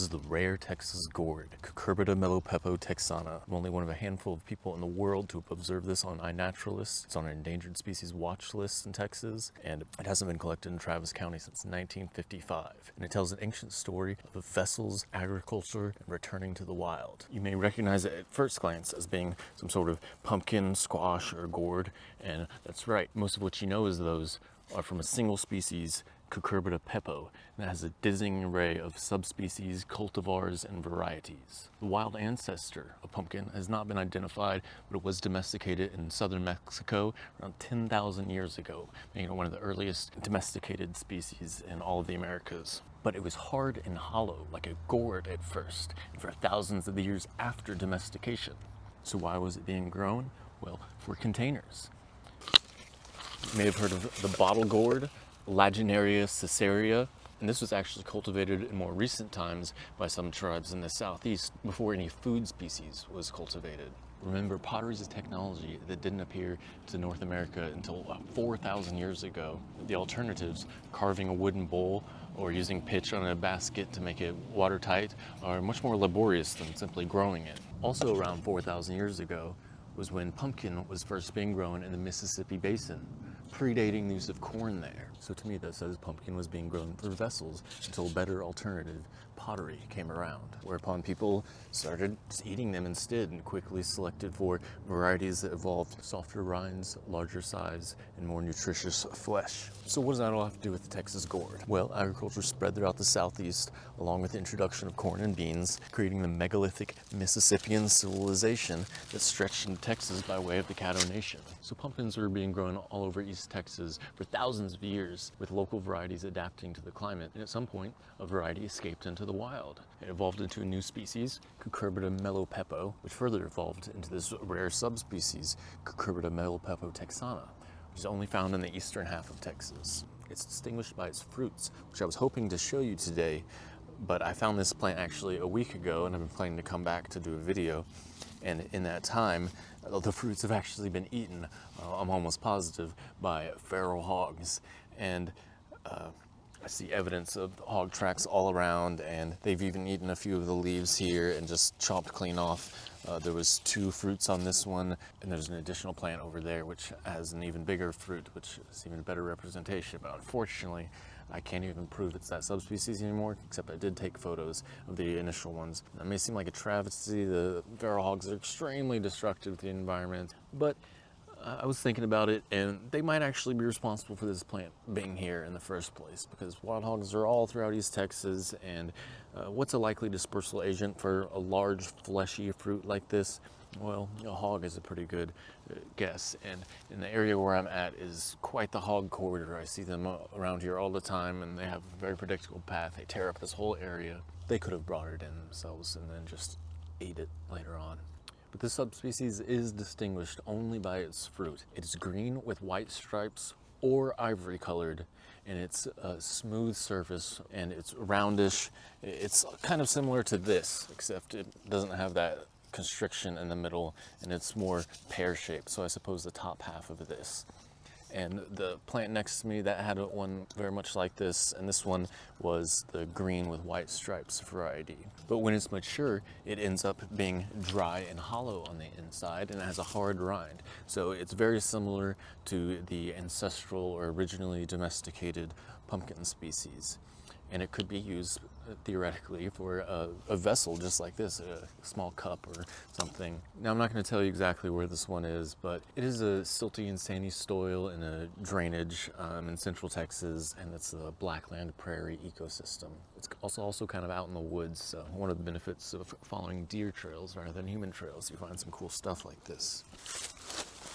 is the rare Texas gourd, Cucurbita pepo texana. I'm only one of a handful of people in the world to have observed this on iNaturalist. It's on an endangered species watch list in Texas, and it hasn't been collected in Travis County since 1955. And it tells an ancient story of vessels, agriculture, and returning to the wild. You may recognize it at first glance as being some sort of pumpkin, squash, or gourd, and that's right. Most of what you know is those are from a single species, Cucurbita pepo, and it has a dizzying array of subspecies, cultivars, and varieties. The wild ancestor of pumpkin has not been identified, but it was domesticated in southern Mexico around 10,000 years ago, making it one of the earliest domesticated species in all of the Americas. But it was hard and hollow, like a gourd at first, and for thousands of years after domestication. So why was it being grown? Well, for containers. You may have heard of the bottle gourd, Lagenaria caesarea, and this was actually cultivated in more recent times by some tribes in the southeast before any food species was cultivated. Remember, pottery is a technology that didn't appear to North America until about 4,000 years ago. The alternatives, carving a wooden bowl or using pitch on a basket to make it watertight, are much more laborious than simply growing it. Also around 4,000 years ago was when pumpkin was first being grown in the Mississippi Basin, predating the use of corn there. So to me that says pumpkin was being grown for vessels until a better alternative, pottery, came around, whereupon people started just eating them instead and quickly selected for varieties that evolved softer rinds, larger size, and more nutritious flesh. So what does that all have to do with the Texas gourd? Well, agriculture spread throughout the southeast along with the introduction of corn and beans, creating the megalithic Mississippian civilization that stretched into Texas by way of the Caddo Nation. So pumpkins were being grown all over East Texas for thousands of years, with local varieties adapting to the climate, and at some point a variety escaped into the wild. It evolved into a new species, Cucurbita pepo, which further evolved into this rare subspecies, Cucurbita pepo texana, which is only found in the eastern half of Texas. It's distinguished by its fruits, which I was hoping to show you today, but I found this plant actually a week ago, and I've been planning to come back to do a video. And in that time, the fruits have actually been eaten, I'm almost positive, by feral hogs. And I see evidence of hog tracks all around, and they've even eaten a few of the leaves here and just chopped clean off. There was 2 fruits on this one, and there's an additional plant over there which has an even bigger fruit, which is even a better representation. But unfortunately, I can't even prove it's that subspecies anymore, except I did take photos of the initial ones. That may seem like a travesty. The feral hogs are extremely destructive to the environment, but I was thinking about it, and they might actually be responsible for this plant being here in the first place, because wild hogs are all throughout East Texas, and what's a likely dispersal agent for a large fleshy fruit like this? Well, a hog is a pretty good guess, and in the area where I'm at is quite the hog corridor. I see them around here all the time, and they have a very predictable path. They tear up this whole area. They could have brought it in themselves and then just ate it later on. But this subspecies is distinguished only by its fruit. It's green with white stripes or ivory colored, and it's a smooth surface, and it's roundish. It's kind of similar to this, except it doesn't have that constriction in the middle, and it's more pear-shaped, so I suppose the top half of this. And the plant next to me, that had one very much like this, and this one was the green with white stripes variety. But when it's mature, it ends up being dry and hollow on the inside, and it has a hard rind. So it's very similar to the ancestral or originally domesticated pumpkin species. And it could be used theoretically for a vessel just like this, a small cup or something. Now, I'm not going to tell you exactly where this one is, but it is a silty and sandy soil in a drainage in central Texas, and it's a blackland prairie ecosystem. It's also kind of out in the woods, so one of the benefits of following deer trails rather than human trails, you find some cool stuff like this.